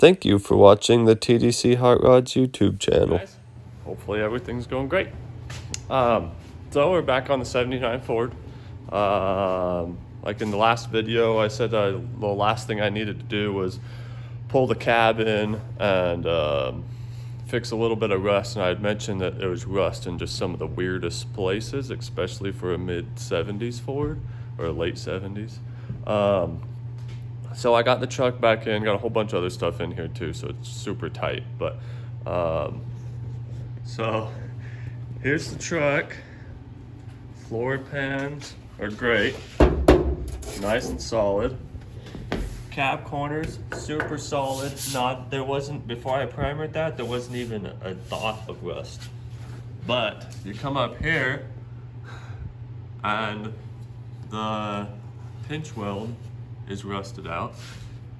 Thank you for watching the TDC Hot Rods YouTube channel. Guys, hopefully everything's going great. So we're back on the 79 Ford. Like in the last video, I said the last thing I needed to do was pull the cab in and fix a little bit of rust. And I had mentioned that there was rust in just some of the weirdest places, especially for a mid-70s Ford or late 70s. So I got the truck back in, got a whole bunch of other stuff in here too, so it's super tight. But so here's the truck. Floor pans are great, nice and solid. Cab corners super solid. There wasn't, before I primered that, there wasn't even a dot of rust. But you come up here and the pinch weld is rusted out.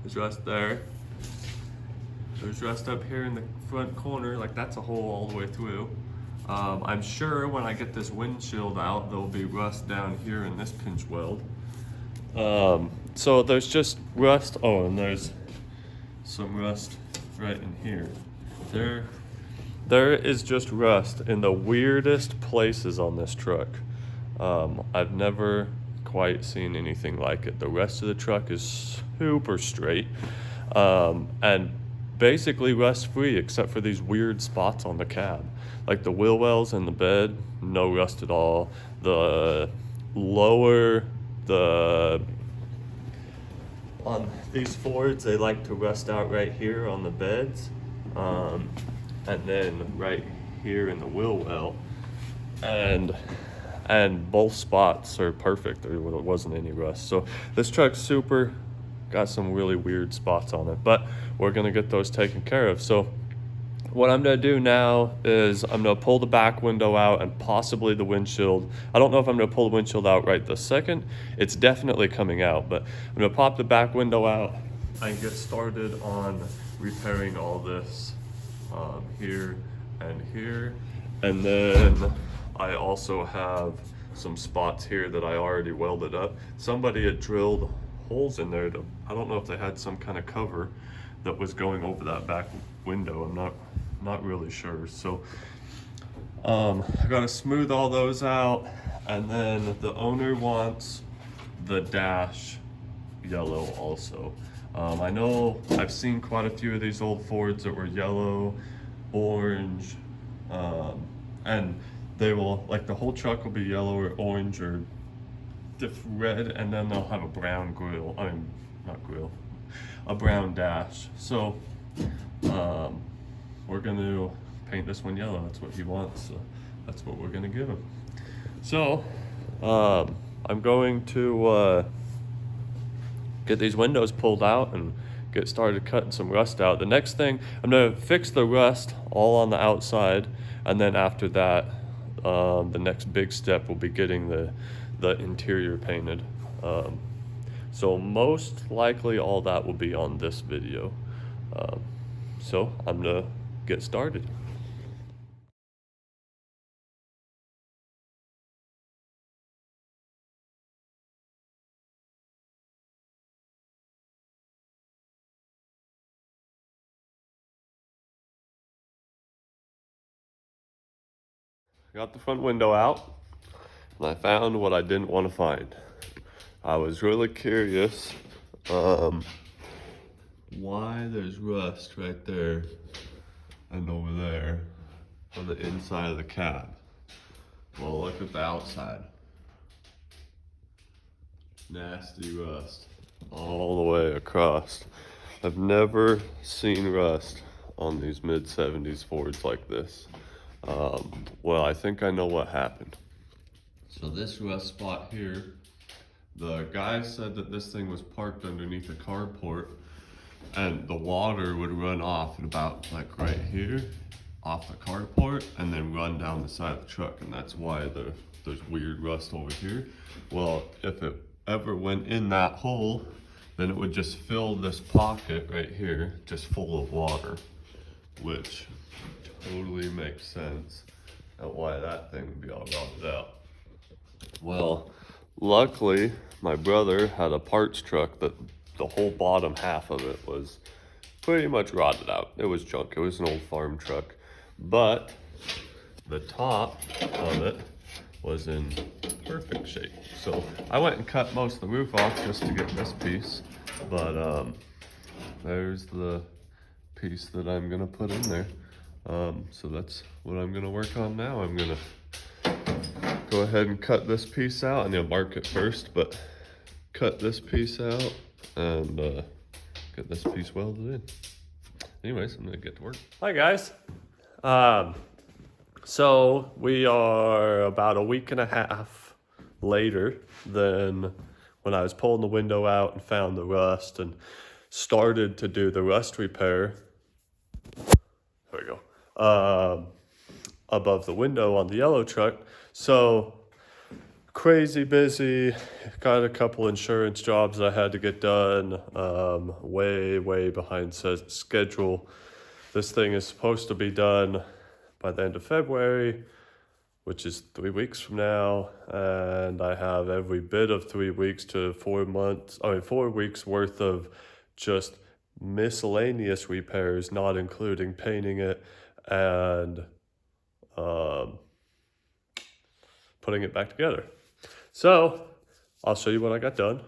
There's rust there. There's rust up here in the front corner, like that's a hole all the way through. I'm sure when I get this windshield out, there'll be rust down here in this pinch weld. So there's just rust. Oh, and there's some rust right in here. There is just rust in the weirdest places on this truck. I've never quite seen anything like it. The rest of the truck is super straight and basically rust free except for these weird spots on the cab, like the wheel wells and the bed, no rust at all. On these Fords, they like to rust out right here on the beds, and then right here in the wheel well, and both spots are perfect. There wasn't any rust. So this truck's super, got some really weird spots on it, but we're gonna get those taken care of. So what I'm gonna do now is I'm gonna pull the back window out and possibly the windshield. I don't know if I'm gonna pull the windshield out right this second. It's definitely coming out, but I'm gonna pop the back window out and get started on repairing all this here and here. And then I also have some spots here that I already welded up. Somebody had drilled holes in there I don't know if they had some kind of cover that was going over that back window. I'm not really sure. So I gotta smooth all those out, and then the owner wants the dash yellow also. I know I've seen quite a few of these old Fords that were yellow, orange, and they will, like the whole truck will be yellow or orange or red, and then they'll have a brown grill. I mean, not grill, a brown dash. So we're gonna paint this one yellow. That's what he wants, so that's what we're gonna give him. So I'm going to get these windows pulled out and get started cutting some rust out. The next thing, I'm gonna fix the rust all on the outside, and then after that, the next big step will be getting the interior painted. So most likely all that will be on this video. So I'm gonna get started. Got the front window out, and I found what I didn't want to find. I was really curious why there's rust right there and over there on the inside of the cab. Well, look at the outside. Nasty rust all the way across. I've never seen rust on these mid-70s Fords like this. Well, I think I know what happened. So this rust spot here, the guy said that this thing was parked underneath a carport, and the water would run off at about like right here off the carport and then run down the side of the truck, and that's why there's weird rust over here. Well, if it ever went in that hole, then it would just fill this pocket right here just full of water, which totally makes sense at why that thing would be all rotted out. Well, luckily my brother had a parts truck that the whole bottom half of it was pretty much rotted out. It was junk. It was an old farm truck. But the top of it was in perfect shape. So I went and cut most of the roof off just to get this piece. But there's the piece that I'm gonna put in there. So that's what I'm gonna work on now. I'm gonna go ahead and cut this piece out. I'm gonna mark it first, but cut this piece out and get this piece welded in. Anyways, I'm gonna get to work. Hi guys. So we are about a week and a half later than when I was pulling the window out and found the rust and started to do the rust repair. There we go. Above the window on the yellow truck. So crazy busy, got a couple insurance jobs I had to get done, way behind schedule. This thing is supposed to be done by the end of February, which is 3 weeks from now, and I have every bit of 3 weeks to 4 weeks worth of just miscellaneous repairs, not including painting it and putting it back together. So I'll show you what I got done.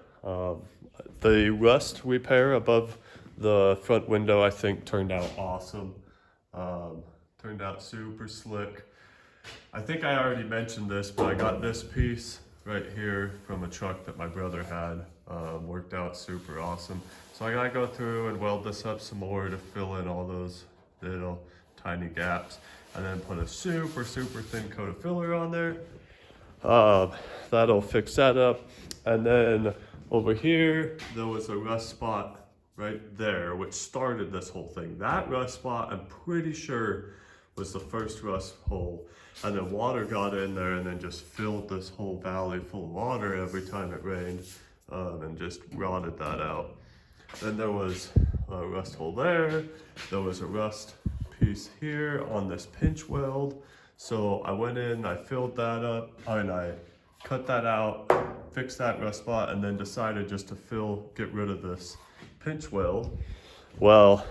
The rust repair above the front window I think turned out awesome. Turned out super slick. I think I already mentioned this, but I got this piece right here from a truck that my brother had. Worked out super awesome. So I gotta go through and weld this up some more to fill in all those little tiny gaps, and then put a super thin coat of filler on there. That'll fix that up. And then over here, there was a rust spot right there, which started this whole thing. That rust spot, I'm pretty sure, was the first rust hole. And then water got in there and then just filled this whole valley full of water every time it rained, and just rotted that out. Then there was a rust hole there. There was a rust piece here on this pinch weld. So I went in, I filled that up, and I cut that out, fixed that rust spot, and then decided just to get rid of this pinch weld. Well,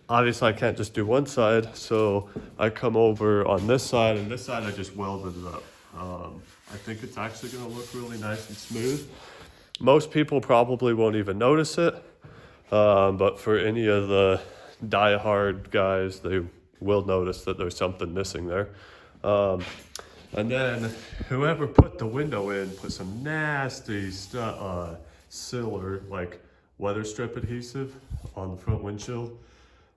obviously I can't just do one side, so I come over on this side, and this side I just welded it up. I think it's actually gonna look really nice and smooth. Most people probably won't even notice it, but for any of the die-hard guys, they will notice that there's something missing there. And then whoever put the window in put some nasty sealer, like weather strip adhesive on the front windshield.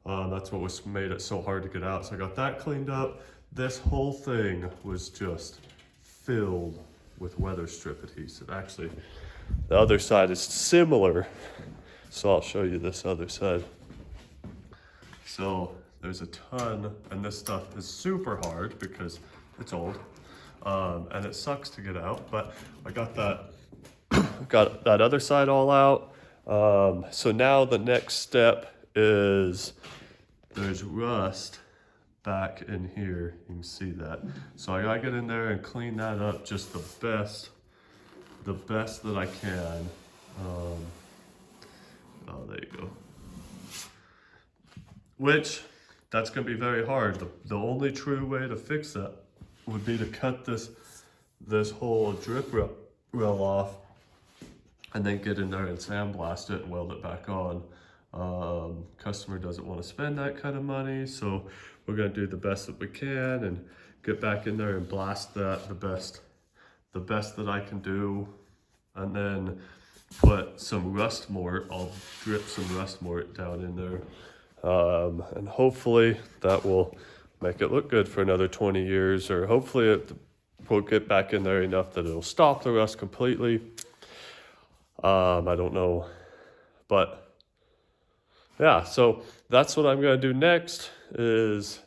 That's what made it so hard to get out. So I got that cleaned up. This whole thing was just filled with weather strip adhesive. Actually, the other side is similar. So I'll show you this other side. So there's a ton, and this stuff is super hard because it's old, and it sucks to get out, but I got that other side all out. So now the next step is there's rust back in here. You can see that. So I gotta get in there and clean that up just the best that I can. Oh, there you go. Which, that's gonna be very hard. The only true way to fix that would be to cut this whole drip rail off and then get in there and sandblast it and weld it back on. Customer doesn't want to spend that kind of money, so we're gonna do the best that we can and get back in there and blast that the best that I can do, and then put some rust mort. I'll drip some rust mort down in there, and hopefully that will make it look good for another 20 years, or hopefully it will get back in there enough that it'll stop the rust completely. I don't know, but yeah, so that's what I'm gonna do next, is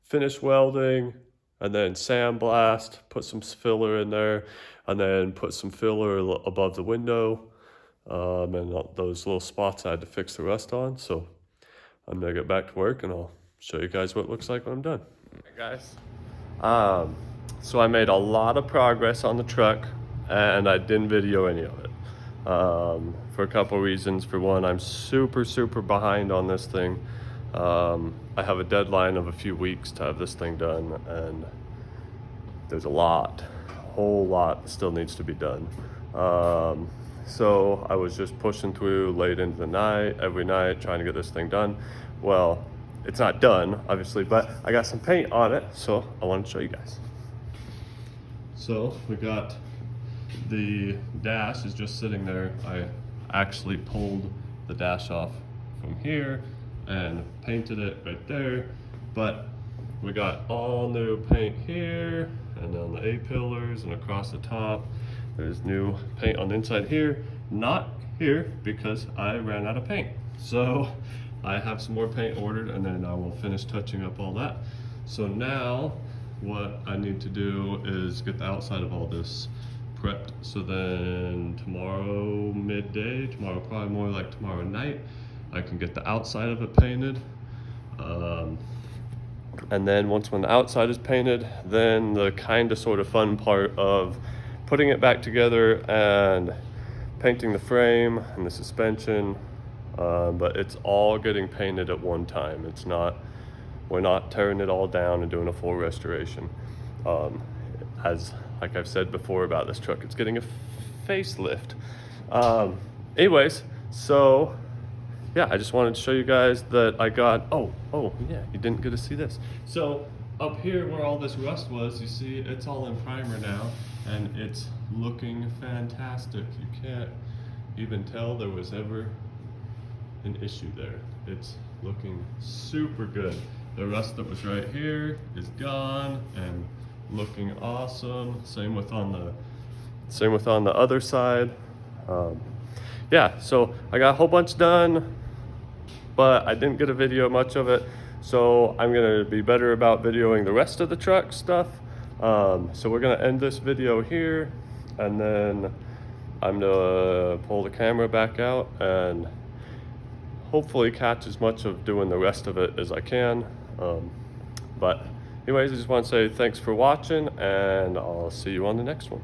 finish welding and then sandblast, put some filler in there, and then put some filler above the window, and those little spots I had to fix the rust on. So I'm gonna get back to work and I'll show you guys what it looks like when I'm done. Hey guys, so I made a lot of progress on the truck and I didn't video any of it. for a couple reasons. For one, I'm super behind on this thing. I have a deadline of a few weeks to have this thing done, and there's a whole lot that still needs to be done. So I was just pushing through late into the night, every night, trying to get this thing done. Well, it's not done, obviously, but I got some paint on it, so I want to show you guys. So we got the dash is just sitting there. I actually pulled the dash off from here and painted it right there, but we got all new paint here and on the A-pillars and across the top. There's new paint on the inside here, not here because I ran out of paint. So I have some more paint ordered, and then I will finish touching up all that. So now what I need to do is get the outside of all this prepped. So then tomorrow midday, tomorrow probably more like tomorrow night, I can get the outside of it painted. And then when the outside is painted, then the kind of sort of fun part of putting it back together and painting the frame and the suspension, but it's all getting painted at one time. We're not tearing it all down and doing a full restoration. Like I've said before about this truck, it's getting a facelift. Anyways, so yeah, I just wanted to show you guys that I got, oh yeah, you didn't get to see this. So up here where all this rust was, you see it's all in primer now, and it's looking fantastic. You can't even tell there was ever an issue there. It's looking super good. The rust that was right here is gone and looking awesome. Same with on the other side. Yeah, so I got a whole bunch done, but I didn't get a video much of it. So I'm gonna be better about videoing the rest of the truck stuff. So we're gonna end this video here, and then I'm gonna pull the camera back out and hopefully catch as much of doing the rest of it as I can. But anyways, I just want to say thanks for watching, and I'll see you on the next one.